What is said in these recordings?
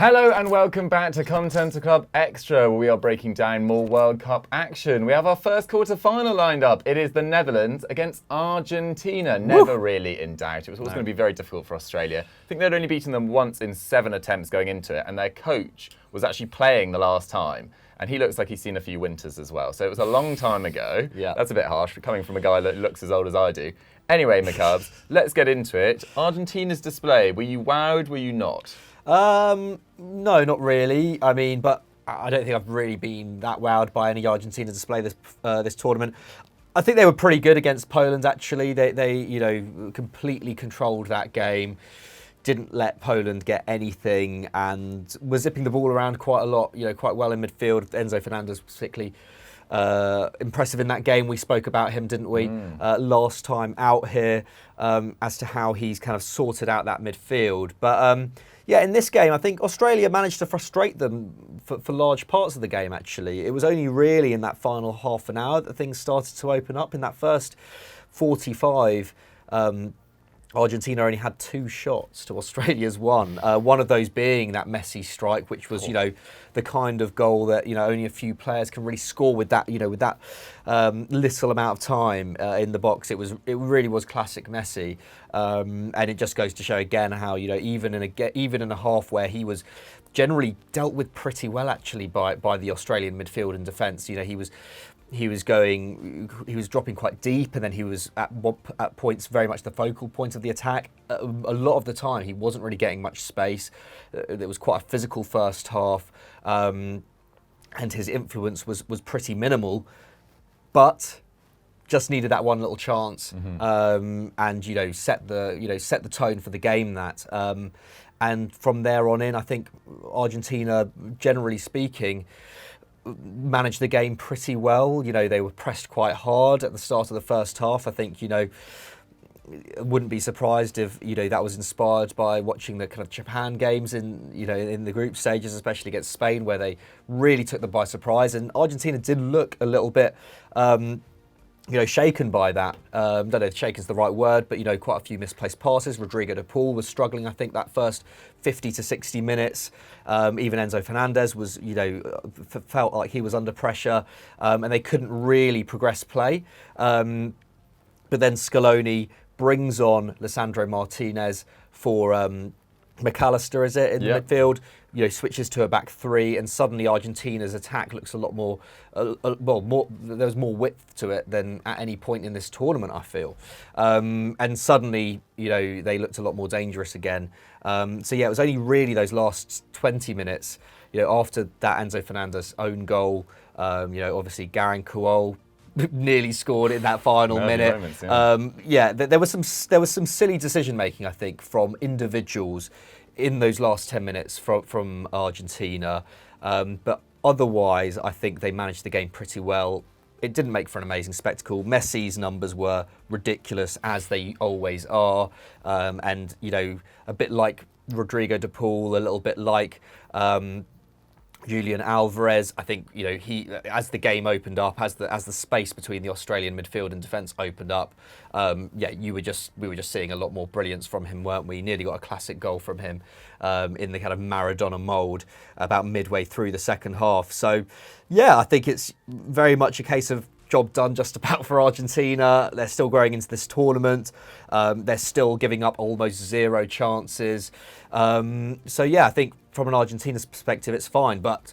Hello and welcome back to Continental Club Xtra, where we are breaking down more World Cup action. We have our first quarter-final lined up. It is the Netherlands against Argentina. Never really in doubt. It was always going to be very difficult for Australia. I think they'd only beaten them once in 7 attempts going into it, and their coach was actually playing the last time. And he looks like he's seen a few winters as well. So it was a long time ago. Yeah. That's a bit harsh, coming from a guy that looks as old as I do. Anyway, McCubs, let's get into it. Argentina's display. Were you wowed? Were you not? No, not really. I mean, but I don't think I've really been that wowed by any Argentina display this tournament. I think they were pretty good against Poland. Actually, they completely controlled that game. Didn't let Poland get anything, and were zipping the ball around quite a lot. Quite well in midfield. Enzo Fernandez particularly impressive in that game. We spoke about him, didn't we, last time out here, as to how he's kind of sorted out that midfield. But in this game, I think Australia managed to frustrate them for large parts of the game, actually. It was only really in that final half an hour that things started to open up. In that first 45, Argentina only had 2 shots to Australia's 1. One of those being that Messi strike, which was, the kind of goal that, only a few players can really score with that, little amount of time in the box. It really was classic Messi. And it just goes to show again how, even in a half where he was generally dealt with pretty well, actually, by the Australian midfield and defence. He was dropping quite deep, and then he was at points very much the focal point of the attack. A lot of the time, he wasn't really getting much space. There was quite a physical first half, and his influence was pretty minimal. But just needed that one little chance, and set the tone for the game. And from there on in, I think Argentina, generally speaking, managed the game pretty well. They were pressed quite hard at the start of the first half. I think, wouldn't be surprised if, that was inspired by watching the kind of Japan games in the group stages, especially against Spain, where they really took them by surprise. And Argentina did look a little bit, shaken by that. Don't know if shaken's the right word, but, quite a few misplaced passes. Rodrigo de Paul was struggling, I think, that first 50 to 60 minutes. Even Enzo Fernandez was, felt like he was under pressure, and they couldn't really progress play. But then Scaloni brings on Lisandro Martinez for McAllister, is it, in the midfield? Switches to a back 3, and suddenly Argentina's attack looks a lot more, there was more width to it than at any point in this tournament, I feel. And suddenly, they looked a lot more dangerous again. It was only really those last 20 minutes, after that Enzo Fernandez own goal, obviously Garan Kuol nearly scored in that final minute. Moments, there was some silly decision making, I think, from individuals in those last 10 minutes from Argentina. But otherwise, I think they managed the game pretty well. It didn't make for an amazing spectacle. Messi's numbers were ridiculous, as they always are. And, a bit like Rodrigo de Paul, a little bit like Julian Alvarez. I think, he, as the game opened up, as the space between the Australian midfield and defence opened up, we were just seeing a lot more brilliance from him, weren't we? Nearly got a classic goal from him in the kind of Maradona mould about midway through the second half. So, I think it's very much a case of job done just about for Argentina. They're still growing into this tournament. They're still giving up almost 0 chances. I think from an Argentina's perspective, it's fine. But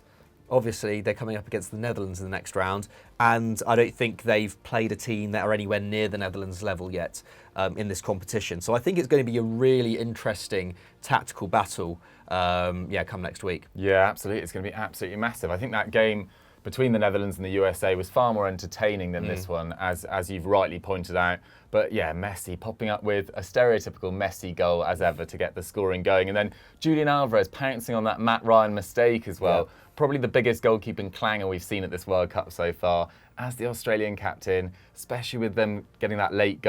obviously, they're coming up against the Netherlands in the next round. And I don't think they've played a team that are anywhere near the Netherlands level yet in this competition. So I think it's going to be a really interesting tactical battle come next week. Yeah, absolutely. It's going to be absolutely massive. I think that game between the Netherlands and the USA was far more entertaining than this one, as you've rightly pointed out. But Messi popping up with a stereotypical Messi goal as ever to get the scoring going. And then Julian Alvarez pouncing on that Matt Ryan mistake as well. Yeah. Probably the biggest goalkeeping clanger we've seen at this World Cup so far. As the Australian captain, especially with them getting that late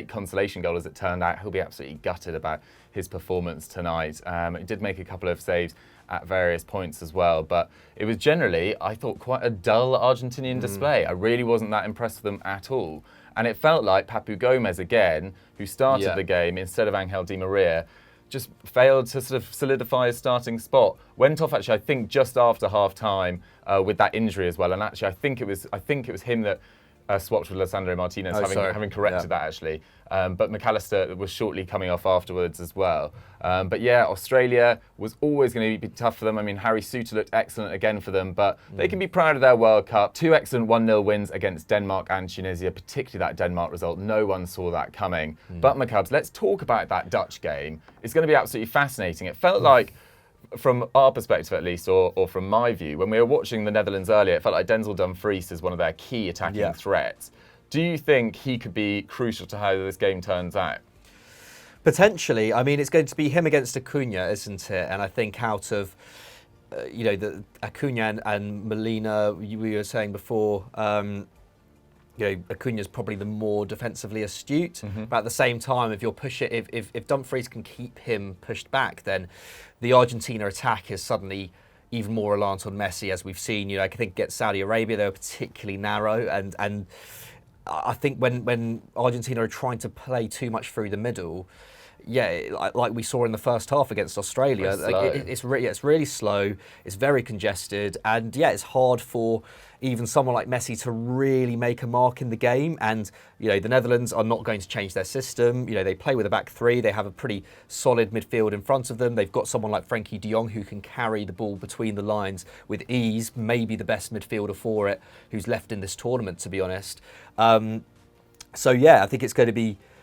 consolation goal as it turned out, he'll be absolutely gutted about his performance tonight. He did make a couple of saves at various points as well, but it was generally, I thought, quite a dull Argentinian display. I really wasn't that impressed with them at all. And it felt like Papu Gomez again, who started the game instead of Angel Di Maria, just failed to sort of solidify his starting spot. Went off actually, I think, just after half time with that injury as well. And actually, I think it was him that swapped with Lisandro Martinez, having corrected that actually. But McAllister was shortly coming off afterwards as well. But yeah, Australia was always going to be tough for them. I mean, Harry Souttar looked excellent again for them, but they can be proud of their World Cup. 2 excellent 1-0 wins against Denmark and Tunisia, particularly that Denmark result. No one saw that coming. But McCubs, let's talk about that Dutch game. It's going to be absolutely fascinating. It felt like, from our perspective at least, or from my view, when we were watching the Netherlands earlier, it felt like Denzel Dumfries is one of their key attacking threats. Do you think he could be crucial to how this game turns out? Potentially. I mean, it's going to be him against Acuna, isn't it? And I think out of, the Acuna and Molina, we were saying before, Acuna's probably the more defensively astute. But at the same time, if if Dumfries can keep him pushed back, then the Argentina attack is suddenly even more reliant on Messi, as we've seen. I think against Saudi Arabia, they were particularly narrow, and I think when Argentina are trying to play too much through the middle, like we saw in the first half against Australia, it's really slow, it's very congested, and it's hard for even someone like Messi to really make a mark in the game. And the Netherlands are not going to change their system. They play with a back three. They have a pretty solid midfield in front of them. They've got someone like Frankie de Jong who can carry the ball between the lines with ease. Maybe the best midfielder for it, who's left in this tournament, to be honest. I think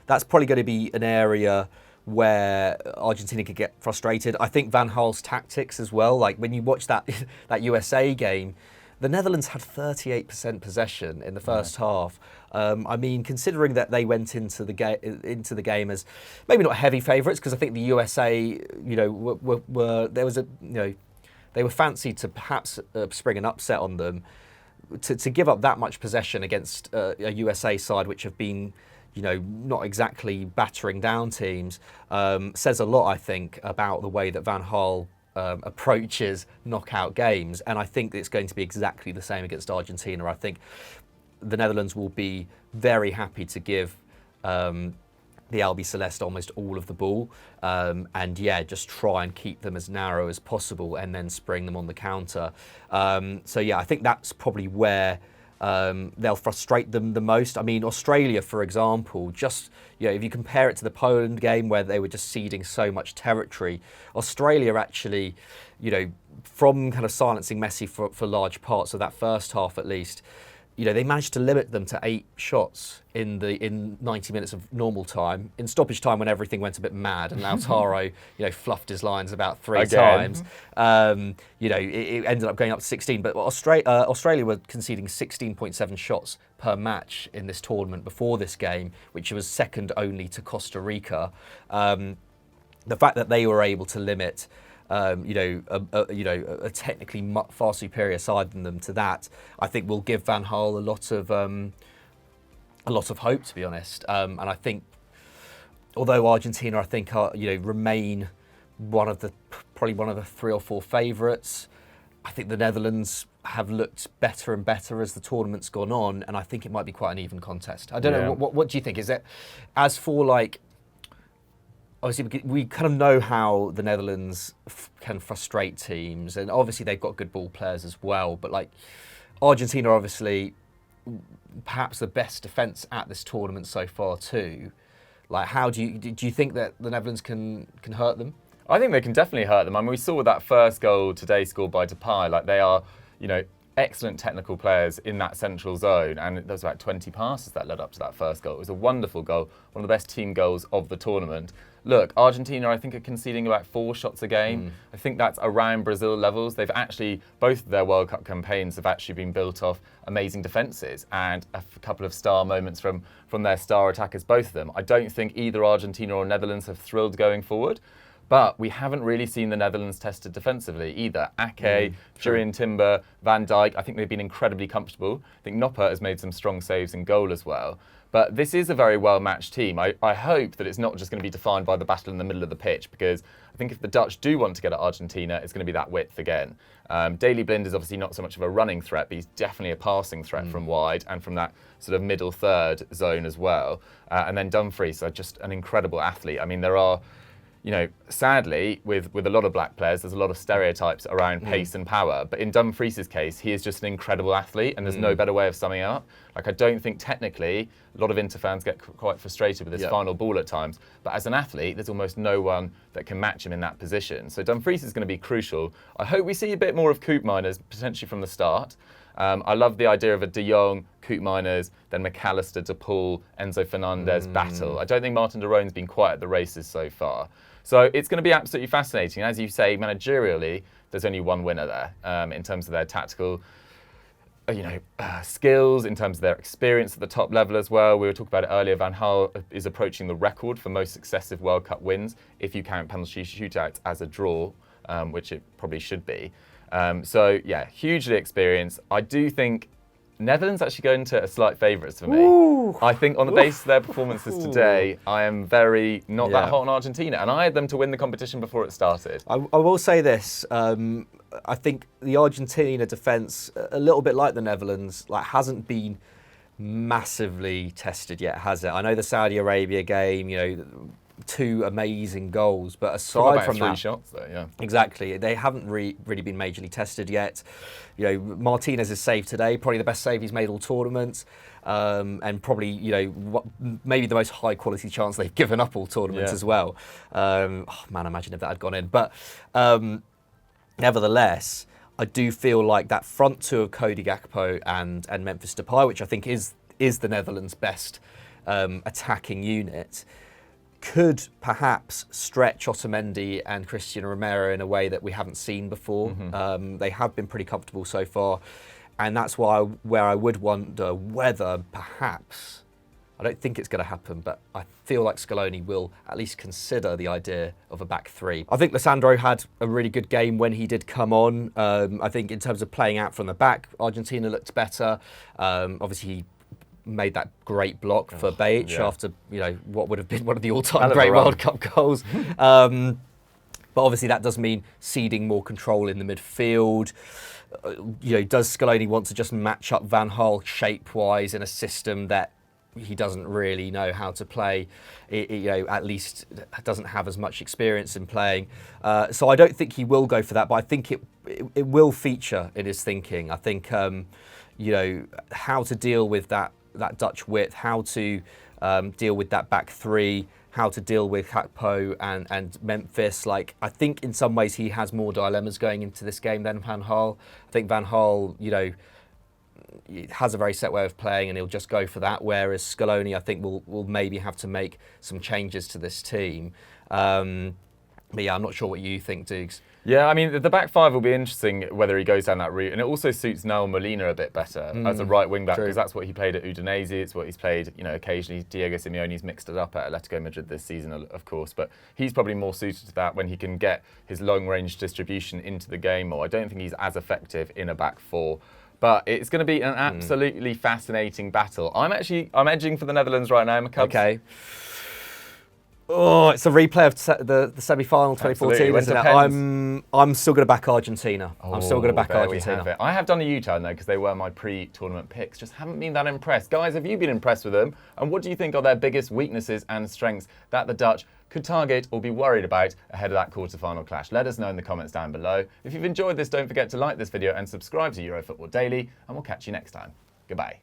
that's probably going to be an area where Argentina could get frustrated. I think Van Gaal's tactics as well. Like when you watch that USA game, the Netherlands had 38% possession in the first half. I mean, considering that they went into the game as maybe not heavy favourites, because I think the USA, they were fancied to perhaps spring an upset on them. To give up that much possession against a USA side which have been, not exactly battering down teams, says a lot, I think, about the way that Van Gaal approaches knockout games. And I think it's going to be exactly the same against Argentina. I think the Netherlands will be very happy to give the Albiceleste almost all of the ball, and just try and keep them as narrow as possible and then spring them on the counter. I think that's probably where they'll frustrate them the most. I mean, Australia, for example, just if you compare it to the Poland game where they were just ceding so much territory, Australia actually, from kind of silencing Messi for large parts of that first half at least, they managed to limit them to 8 shots in 90 minutes of normal time. In stoppage time, when everything went a bit mad and Lautaro, fluffed his lines about 3 times, it ended up going up to 16. But Australia were conceding 16.7 shots per match in this tournament before this game, which was second only to Costa Rica. The fact that they were able to limit a technically far superior side than them to that, I think will give Van Gaal a lot of hope, to be honest. And I think, although Argentina, I think, remain probably one of the 3 or 4 favourites, I think the Netherlands have looked better and better as the tournament's gone on, and I think it might be quite an even contest. I don't know. What do you think? Is it, as for obviously, we kind of know how the Netherlands can frustrate teams, and obviously they've got good ball players as well. But Argentina, obviously, perhaps the best defence at this tournament so far too. How do you think that the Netherlands can hurt them? I think they can definitely hurt them. I mean, we saw with that first goal today scored by Depay, they are, excellent technical players in that central zone, and there was about 20 passes that led up to that first goal. It was a wonderful goal, one of the best team goals of the tournament. Look, Argentina, I think, are conceding about 4 shots a game. I think that's around Brazil levels. They've actually, both of their World Cup campaigns have actually been built off amazing defences and a couple of star moments from their star attackers, both of them. I don't think either Argentina or Netherlands have thrilled going forward. But we haven't really seen the Netherlands tested defensively either. Ake, Jurrien Timber, Van Dijk, I think they've been incredibly comfortable. I think Noppert has made some strong saves in goal as well. But this is a very well-matched team. I hope that it's not just going to be defined by the battle in the middle of the pitch, because I think if the Dutch do want to get at Argentina, it's going to be that width again. Daley Blind is obviously not so much of a running threat, but he's definitely a passing threat from wide and from that sort of middle third zone as well. And then Dumfries, just an incredible athlete. I mean, there are you know, sadly, with a lot of black players, there's a lot of stereotypes around pace and power. But in Dumfries' case, he is just an incredible athlete, and there's no better way of summing it up. Like, I don't think technically, a lot of Inter fans get quite frustrated with this final ball at times. But as an athlete, there's almost no one that can match him in that position. So Dumfries is going to be crucial. I hope we see a bit more of Koopmeiners, potentially from the start. I love the idea of a De Jong, Koopmeiners, then McAllister, De Paul, Enzo Fernandez battle. I don't think Martin de Roon's been quite at the races so far. So it's going to be absolutely fascinating. As you say, managerially, there's only one winner there in terms of their tactical skills, in terms of their experience at the top level as well. We were talking about it earlier. Van Gaal is approaching the record for most successive World Cup wins, if you count penalty shootouts as a draw, which it probably should be. So, yeah, hugely experienced. I do think Netherlands actually go into a slight favourites for me. Ooh. I think on the basis of their performances today, I am very not that hot on Argentina. And I had them to win the competition before it started. I will say this. I think the Argentina defence, a little bit like the Netherlands, hasn't been massively tested yet, has it? I know the Saudi Arabia game, 2 amazing goals, but aside from that, 3 shots there, yeah. Exactly, they haven't really been majorly tested yet. Martinez's save today, probably the best save he's made all tournaments, and probably maybe the most high quality chance they've given up all tournaments as well. Imagine if that had gone in. But nevertheless, I do feel like that front 2 of Cody Gakpo and Memphis Depay, which I think is the Netherlands' best attacking unit, could perhaps stretch Otamendi and Cristiano Romero in a way that we haven't seen before. They have been pretty comfortable so far, and that's where I would wonder whether perhaps, I don't think it's going to happen, but I feel like Scaloni will at least consider the idea of a back 3. I think Lissandro had a really good game when he did come on. I think in terms of playing out from the back, Argentina looked better. Obviously, he made that great block for Bajic after what would have been one of the all-time great World Cup goals. But obviously that does mean ceding more control in the midfield. Does Scaloni want to just match up Van Gaal shape-wise in a system that he doesn't really know how to play? At least doesn't have as much experience in playing. So I don't think he will go for that, but I think it will feature in his thinking. I think how to deal with that Dutch width, how to deal with that back 3, how to deal with Gakpo and Memphis. I think in some ways he has more dilemmas going into this game than Van Gaal. I think Van Gaal, has a very set way of playing and he'll just go for that, whereas Scaloni, I think, will maybe have to make some changes to this team. But yeah, I'm not sure what you think, Dukes. Yeah, I mean, the back 5 will be interesting whether he goes down that route. And it also suits Noel Molina a bit better as a right wing-back, because that's what he played at Udinese. It's what he's played, occasionally. Diego Simeone's mixed it up at Atletico Madrid this season, of course. But he's probably more suited to that when he can get his long-range distribution into the game more. I don't think he's as effective in a back 4. But it's going to be an absolutely fascinating battle. I'm edging for the Netherlands right now, McCubs. Okay. Oh, it's a replay of the semi-final 2014, isn't it? I'm still going to back Argentina. I'm still going to back Argentina. I have done a U-turn though, because they were my pre-tournament picks. Just haven't been that impressed. Guys, have you been impressed with them? And what do you think are their biggest weaknesses and strengths that the Dutch could target or be worried about ahead of that quarter-final clash? Let us know in the comments down below. If you've enjoyed this, don't forget to like this video and subscribe to EuroFootball Daily, and we'll catch you next time. Goodbye.